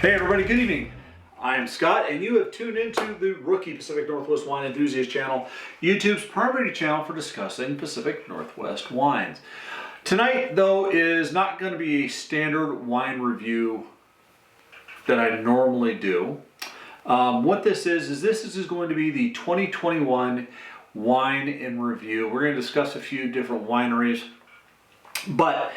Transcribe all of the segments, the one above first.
Hey everybody, good evening. I am Scott and you have tuned into the Rookie Pacific Northwest Wine Enthusiast channel, YouTube's primary channel for discussing Pacific Northwest wines. Tonight though is not going to be a standard wine review that I normally do. What this is going to be the 2021 wine in review. We're going to discuss a few different wineries, but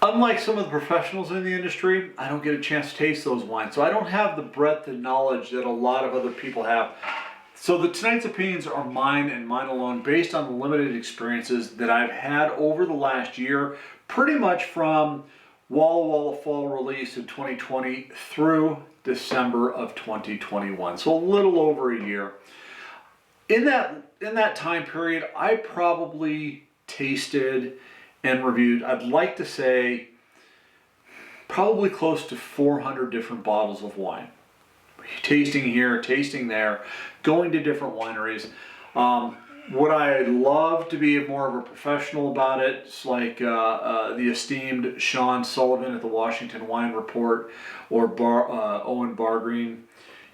unlike some of the professionals in the industry, I don't get a chance to taste those wines. So I don't have the breadth of knowledge that a lot of other people have. So tonight's opinions are mine and mine alone based on the limited experiences that I've had over the last year, pretty much from Walla Walla fall release in 2020 through December of 2021. So a little over a year. In that time period, I probably tasted and reviewed, I'd like to say, probably close to 400 different bottles of wine. Tasting here, tasting there, going to different wineries. Would I love to be more of a professional about it? It's like the esteemed Sean Sullivan at the Washington Wine Report, or Owen Bargreen.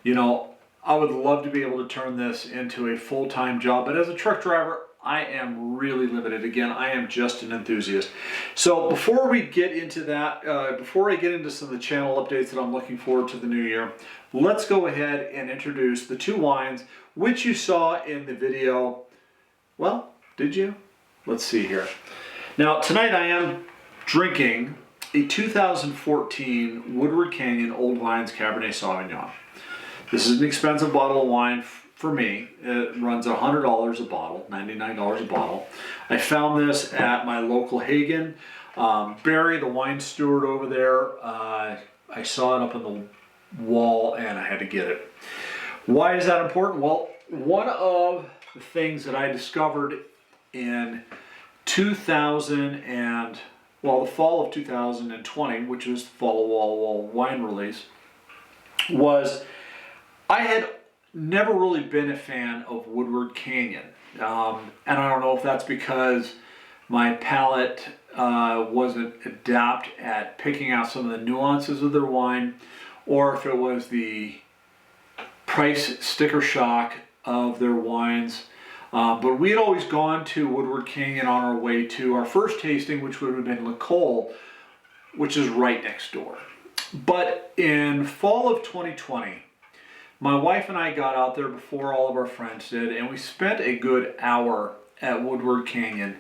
You know, I would love to be able to turn this into a full-time job, but as a truck driver, I am really limited. Again, I am just an enthusiast. So before we get into that, before I get into some of the channel updates that I'm looking forward to the new year, let's go ahead and introduce the two wines which you saw in the video. Well, did you? Let's see here. Now, tonight I am drinking a 2014 Woodward Canyon Old Vines Cabernet Sauvignon. This is an expensive bottle of wine for me. It runs $100 a bottle, $99 a bottle. I found this at my local Hagen. Barry, the wine steward over there, I saw it up on the wall and I had to get it. Why is that important? Well, one of the things that I discovered in the fall of 2020, which was the fall of Walla Walla wine release, was I had never really been a fan of Woodward Canyon. And I don't know if that's because my palate wasn't adept at picking out some of the nuances of their wine, or if it was the price sticker shock of their wines. But we had always gone to Woodward Canyon on our way to our first tasting, which would have been LaCole, which is right next door. But in fall of 2020, my wife and I got out there before all of our friends did, and we spent a good hour at Woodward Canyon.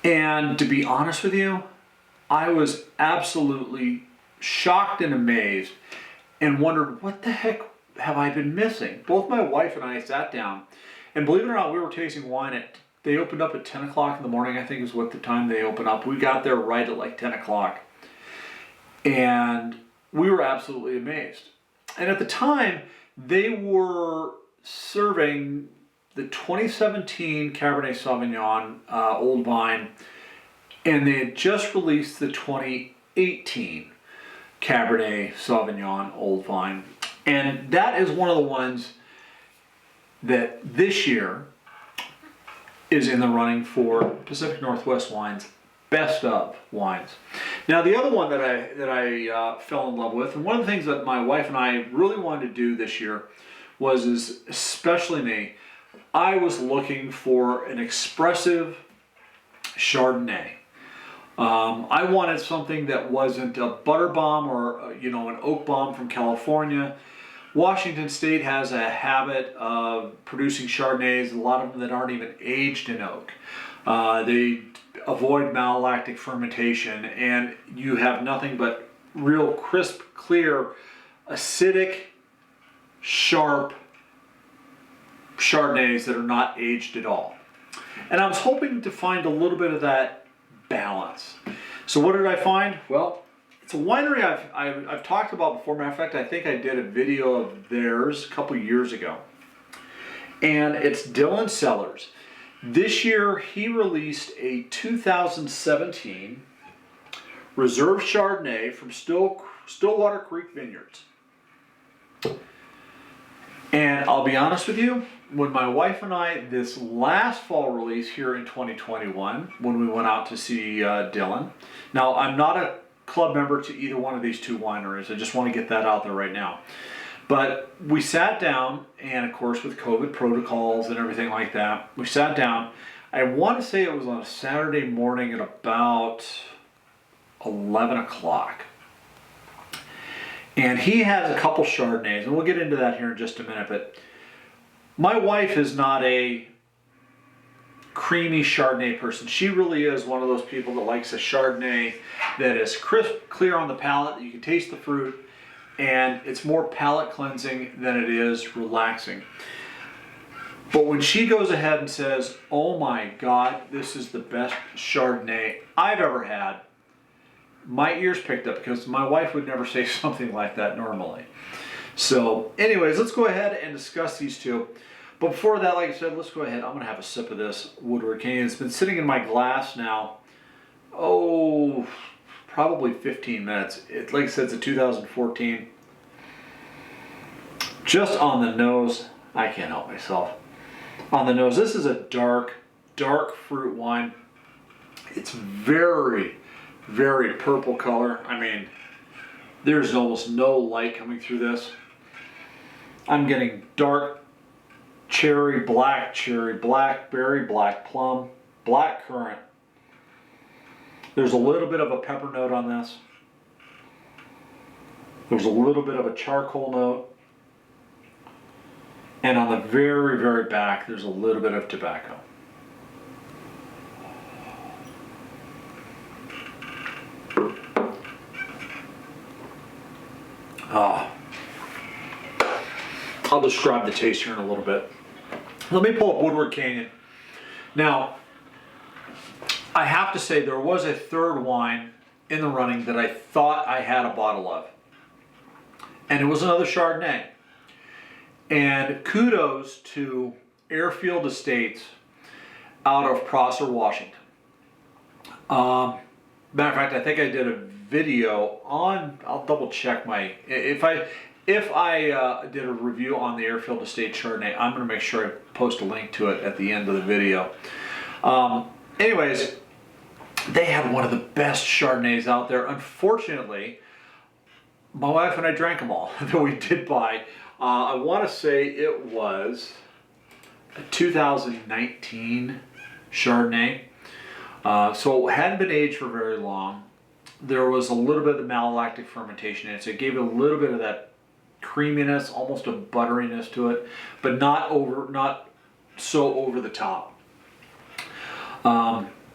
And to be honest with you, I was absolutely shocked and amazed and wondered, what the heck have I been missing? Both my wife and I sat down, and believe it or not, we were tasting wine they opened up at 10 o'clock in the morning, I think is what the time they opened up. We got there right at like 10 o'clock. And we were absolutely amazed. And at the time, they were serving the 2017 Cabernet Sauvignon Old Vine, and they had just released the 2018 Cabernet Sauvignon Old Vine. And that is one of the ones that this year is in the running for Pacific Northwest Wine's best of wines. Now, the other one that I fell in love with, and one of the things that my wife and I really wanted to do this year was especially me, I was looking for an expressive Chardonnay. I wanted something that wasn't a butter bomb or an oak bomb from California. Washington State has a habit of producing Chardonnays, a lot of them that aren't even aged in oak. They avoid malolactic fermentation, and you have nothing but real crisp, clear, acidic, sharp Chardonnays that are not aged at all. And I was hoping to find a little bit of that balance. So what did I find? Well, it's a winery I've talked about before. Matter of fact, I think I did a video of theirs a couple years ago. And it's Dylan Sellers. This year, he released a 2017 Reserve Chardonnay from Stillwater Creek Vineyards. And I'll be honest with you, when my wife and I, this last fall release here in 2021, when we went out to see Dylan. Now, I'm not a club member to either one of these two wineries. I just want to get that out there right now. But we sat down, and of course with COVID protocols and everything like that, we sat down. I want to say it was on a Saturday morning at about 11 o'clock. And he has a couple Chardonnays, and we'll get into that here in just a minute. But my wife is not a creamy Chardonnay person. She really is one of those people that likes a Chardonnay that is crisp, clear on the palate. You can taste the fruit, and it's more palate cleansing than it is relaxing. But when she goes ahead and says, "Oh my God, this is the best Chardonnay I've ever had," my ears picked up, because my wife would never say something like that normally. So anyways, let's go ahead and discuss these two. But before that, like I said, let's go ahead. I'm going to have a sip of this Woodward Canyon. It's been sitting in my glass now, probably 15 minutes. Like I said, it's a 2014. Just on the nose, I can't help myself. On the nose, this is a dark fruit wine. It's very, very purple color. I mean, there's almost no light coming through this. I'm getting dark cherry, blackberry, black plum, black currant. There's a little bit of a pepper note on this. There's a little bit of a charcoal note. And on the very, very back, there's a little bit of tobacco. I'll describe the taste here in a little bit. Let me pull up Woodward Canyon. Now, I have to say there was a third wine in the running that I thought I had a bottle of. And it was another Chardonnay. And kudos to Airfield Estates out of Prosser, Washington. Matter of fact, I think I did a video on, I'll double check my, if I did a review on the Airfield Estate Chardonnay, I'm going to make sure I post a link to it at the end of the video. Anyways, they had one of the best Chardonnays out there. Unfortunately, my wife and I drank them all that we did buy. I want to say it was a 2019 Chardonnay. So it hadn't been aged for very long. There was a little bit of the malolactic fermentation in it, so it gave it a little bit of that creaminess, almost a butteriness to it, but not so over the top.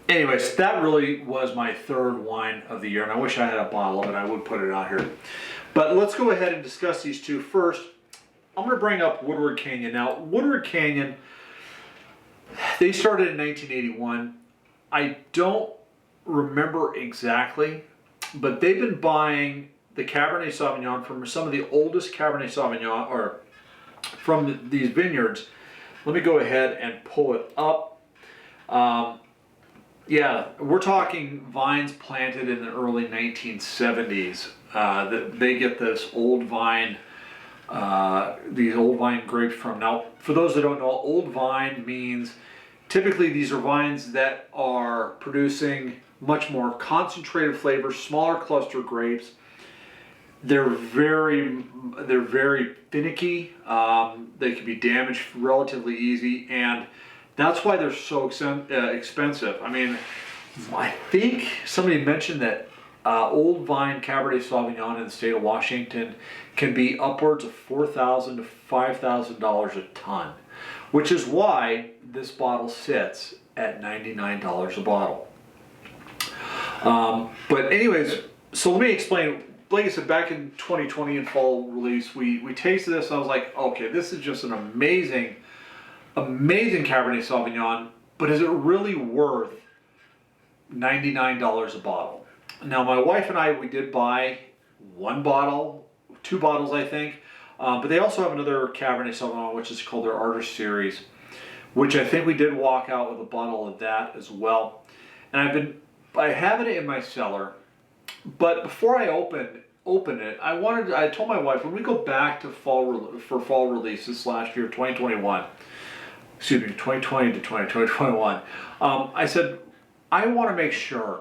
Anyways, that really was my third wine of the year, and I wish I had a bottle of it. I would put it out here. But let's go ahead and discuss these two. First, I'm going to bring up Woodward Canyon. Now, Woodward Canyon, they started in 1981. I don't remember exactly, but they've been buying the Cabernet Sauvignon from some of the oldest Cabernet Sauvignon, or from these vineyards. Let me go ahead and pull it up. Yeah, we're talking vines planted in the early 1970s. They get this old vine, these old vine grapes from. Now, for those that don't know, old vine means typically these are vines that are producing much more concentrated flavors, smaller cluster grapes. They're very finicky. They can be damaged relatively easy, and that's why they're so expensive. I mean, I think somebody mentioned that old vine Cabernet Sauvignon in the state of Washington can be upwards of $4,000 to $5,000 a ton, which is why this bottle sits at $99 a bottle. But anyways, so let me explain. Like I said, back in 2020 in fall release, we tasted this. And I was like, okay, this is just an amazing Cabernet Sauvignon, but is it really worth $99 a bottle? Now, my wife and I, we did buy two bottles, I think, but they also have another Cabernet Sauvignon, which is called their Artist Series, which I think we did walk out with a bottle of that as well. And I have it in my cellar, but before I open it, I told my wife, when we go back to fall release this last year, 2021, excuse me, 2020 to 2021, I said, I want to make sure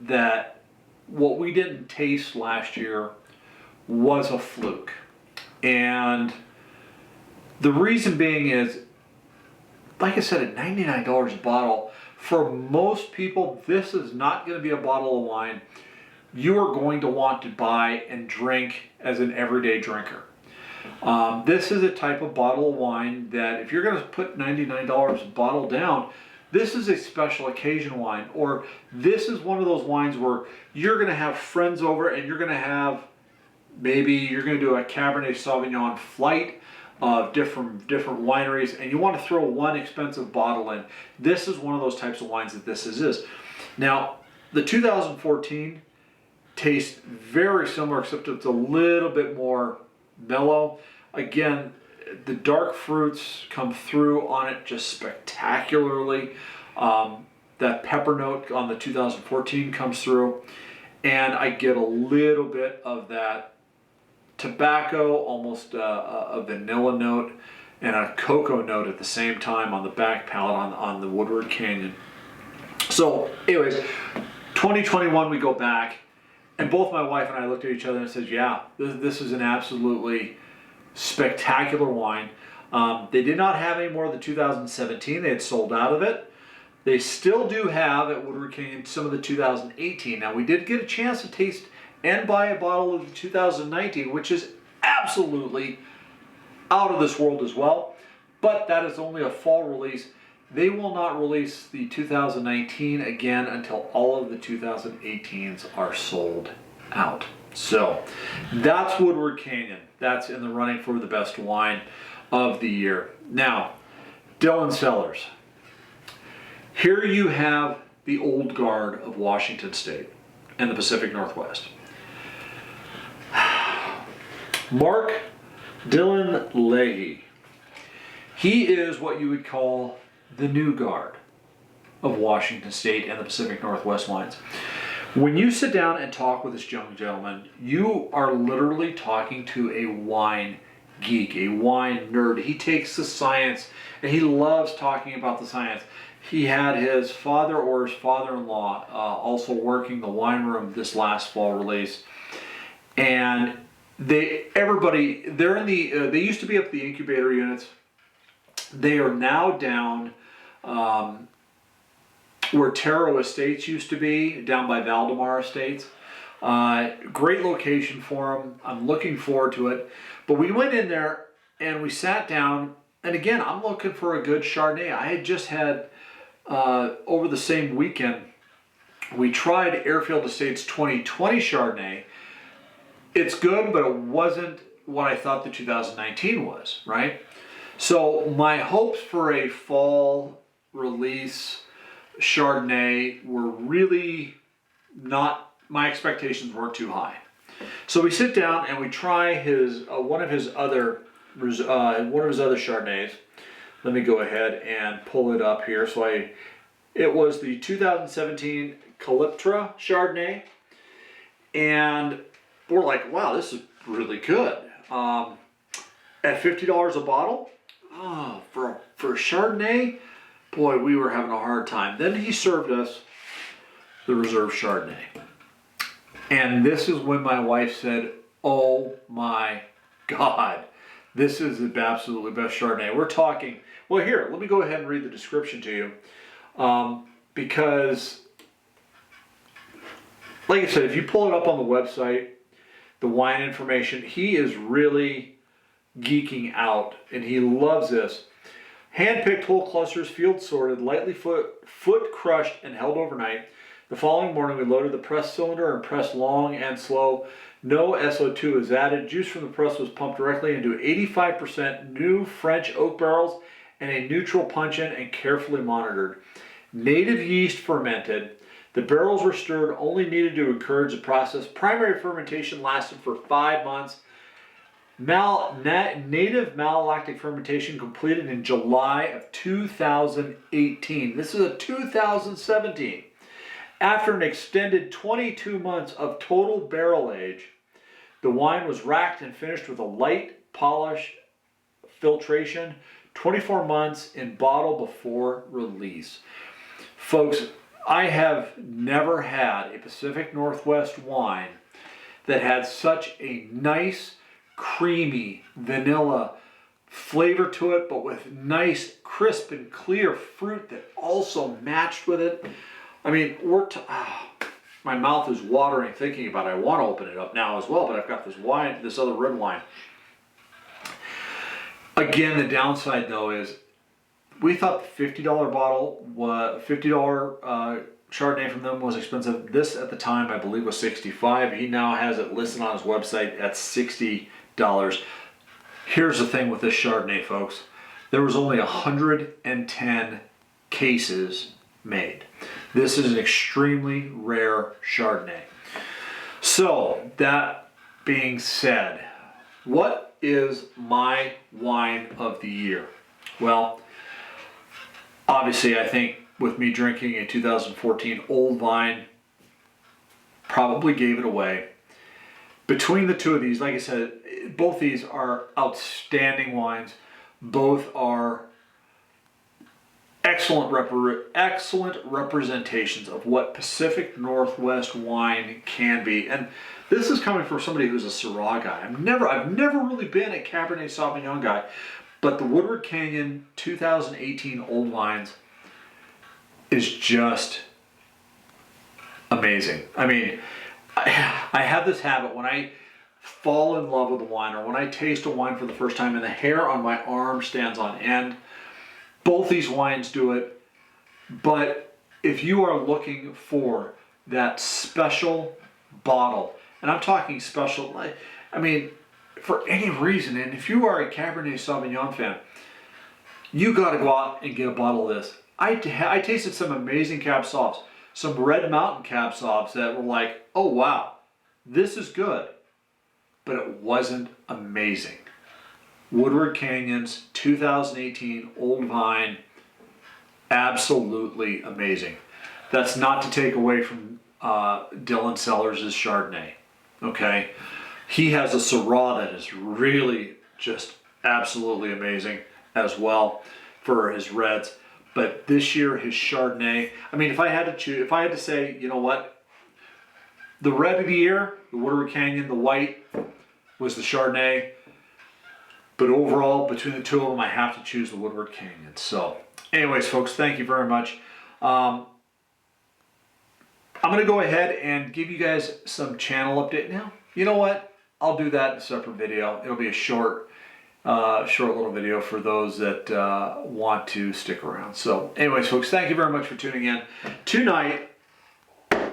that what we didn't taste last year was a fluke. And the reason being is, like I said, at $99 a bottle, for most people, this is not going to be a bottle of wine you are going to want to buy and drink as an everyday drinker. This is a type of bottle of wine that if you're going to put $99 a bottle down, this is a special occasion wine, or this is one of those wines where you're going to have friends over and you're going to have, maybe you're going to do a Cabernet Sauvignon flight of different wineries, and you want to throw one expensive bottle in. This is one of those types of wines that this is. Now, the 2014 tastes very similar, except it's a little bit more mellow. Again, the dark fruits come through on it just spectacularly. That pepper note on the 2014 comes through, and I get a little bit of that tobacco, almost a vanilla note, and a cocoa note at the same time on the back palate on the Woodward Canyon. So anyways, 2021 we go back, and both my wife and I looked at each other and said, yeah, this is an absolutely spectacular wine. They did not have any more of the 2017. They had sold out of it. They still do have at Woodward Canyon some of the 2018. Now, we did get a chance to taste and buy a bottle of the 2019, which is absolutely out of this world as well. But that is only a fall release. They will not release the 2019 again until all of the 2018s are sold out. So that's Woodward Canyon. That's in the running for the best wine of the year. Now, Dillon Cellars. Here you have the old guard of Washington State and the Pacific Northwest. Mark Dillon Leahy. He is what you would call the new guard of Washington State and the Pacific Northwest wines. When you sit down and talk with this young gentleman, you are literally talking to a wine geek, a wine nerd. He takes the science and he loves talking about the science. He had his father or his father-in-law also working the wine room this last fall release, and they used to be up at the incubator units. They are now down where Taro Estates used to be, down by Valdemar Estates. Great location for them. I'm looking forward to it. But we went in there and we sat down, and again, I'm looking for a good Chardonnay. I had just had, over the same weekend, we tried Airfield Estates 2020 Chardonnay. It's good, but it wasn't what I thought the 2019 was, right? So my hopes for a fall release Chardonnay were really not, my expectations weren't too high. So we sit down and we try his one of his other Chardonnays. Let me go ahead and pull it up here. It was the 2017 Calyptra Chardonnay, and we're like, wow, this is really good. At $50 a bottle, for a Chardonnay, boy, we were having a hard time. Then he served us the Reserve Chardonnay. And this is when my wife said, oh my God, this is the absolutely best Chardonnay. We're talking, well, here, let me go ahead and read the description to you. Because, like I said, if you pull it up on the website, the wine information, he is really geeking out and he loves this. Hand-picked whole clusters, field sorted, lightly foot crushed and held overnight. The following morning we loaded the press cylinder and pressed long and slow. No SO2 is added. Juice from the press was pumped directly into 85% new French oak barrels and a neutral puncheon and carefully monitored. Native yeast fermented. The barrels were stirred, only needed to encourage the process. Primary fermentation lasted for 5 months. Native malolactic fermentation completed in July of 2018. This is a 2017. After an extended 22 months of total barrel age, the wine was racked and finished with a light polish filtration, 24 months in bottle before release. Folks, I have never had a Pacific Northwest wine that had such a nice, creamy vanilla flavor to it, but with nice, crisp and clear fruit that also matched with it. I mean, my mouth is watering thinking about it. I want to open it up now as well, but I've got this wine, this other red wine. Again, the downside though is we thought the $50 bottle, $50 Chardonnay from them was expensive. This at the time I believe was $65. He now has it listed on his website at $60. Here's the thing with this Chardonnay, folks. There was only 110 cases made. This is an extremely rare Chardonnay. So that being said, what is my wine of the year? Well, obviously I think with me drinking a 2014 Old Vine, probably gave it away. Between the two of these, like I said, both these are outstanding wines. Both are excellent representations of what Pacific Northwest wine can be. And this is coming from somebody who's a Syrah guy. I've never really been a Cabernet Sauvignon guy, but the Woodward Canyon 2018 Old Vines is just amazing. I mean, I have this habit when I fall in love with a wine or when I taste a wine for the first time and the hair on my arm stands on end. Both these wines do it, but if you are looking for that special bottle, and I'm talking special, I mean, for any reason, and if you are a Cabernet Sauvignon fan, you got to go out and get a bottle of this. I tasted some amazing Cab Sauves, some Red Mountain Cab Sauves that were like, oh wow, this is good, but it wasn't amazing. Woodward Canyon's 2018 Old Vine, absolutely amazing. That's not to take away from Dylan Sellers' Chardonnay, okay? He has a Syrah that is really just absolutely amazing as well for his reds. But this year, his Chardonnay, I mean, if I had to choose, if I had to say, you know what, the red of the year, the Woodward Canyon, the white was the Chardonnay. But overall, between the two of them, I have to choose the Woodward Canyon. So, anyways, folks, thank you very much. I'm going to go ahead and give you guys some channel update now. You know what? I'll do that in a separate video. It'll be a short little video for those that want to stick around. So, anyways, folks, thank you very much for tuning in. Tonight,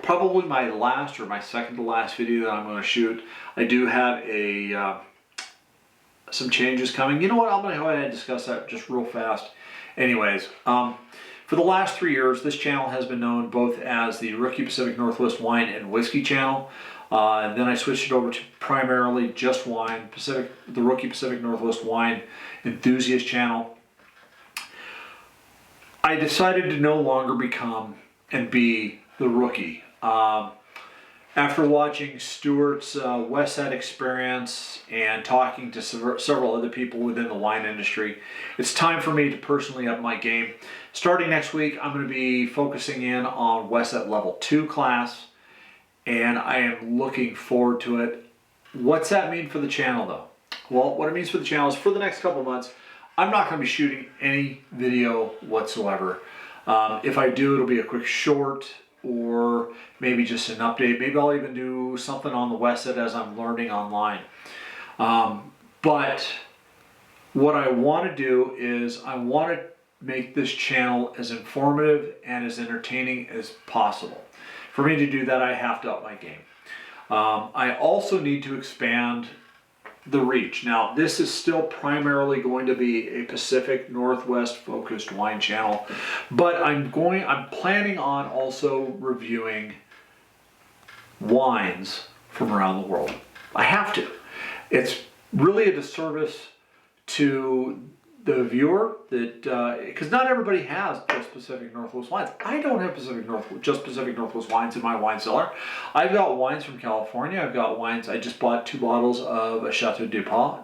probably my last or my second to last video that I'm going to shoot. I do have some changes coming. You know what? I'm going to go ahead and discuss that just real fast. Anyways, for the last 3 years, this channel has been known both as the Rookie Pacific Northwest Wine and Whiskey channel. And then I switched it over to primarily just wine, the Rookie Pacific Northwest Wine Enthusiast channel. I decided to no longer become and be the Rookie. After watching Stuart's WSET experience and talking to several other people within the wine industry, it's time for me to personally up my game. Starting next week, I'm going to be focusing in on WSET Level 2 class, and I am looking forward to it. What's that mean for the channel, though? Well, what it means for the channel is for the next couple of months, I'm not going to be shooting any video whatsoever. If I do, it'll be a quick short, or maybe just an update. Maybe I'll even do something on the WSET as I'm learning online. But what I want to do is I want to make this channel as informative and as entertaining as possible. For me to do that, I have to up my game. I also need to expand the reach. Now, this is still primarily going to be a Pacific Northwest focused wine channel, but I'm planning on also reviewing wines from around the world. I have to. It's really a disservice to the viewer that because not everybody has just Pacific Northwest wines. I don't have just Pacific Northwest wines in my wine cellar. I've got wines from California. I've got wines. I just bought 2 bottles of a Chateau de Pas.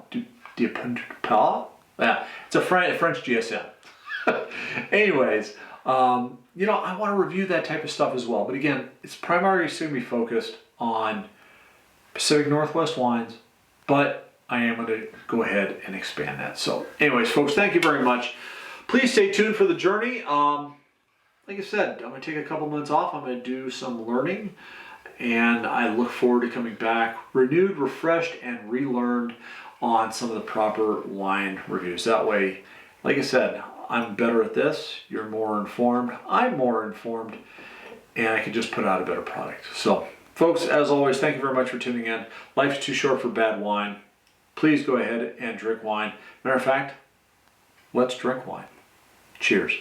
Yeah, it's a French GSM. Anyways, You know, I want to review that type of stuff as well. But again, it's primarily going to be focused on Pacific Northwest wines, but I am going to go ahead and expand that. So anyways, folks, thank you very much. Please stay tuned for the journey. Like I said, I'm going to take a couple months off. I'm going to do some learning, and I look forward to coming back renewed, refreshed, and relearned on some of the proper wine reviews. That way, like I said, I'm better at this. You're more informed. I'm more informed, and I can just put out a better product. So, folks, as always, thank you very much for tuning in. Life's too short for bad wine. Please go ahead and drink wine. Matter of fact, let's drink wine. Cheers.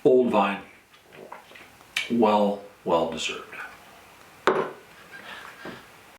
Old vine. Well deserved.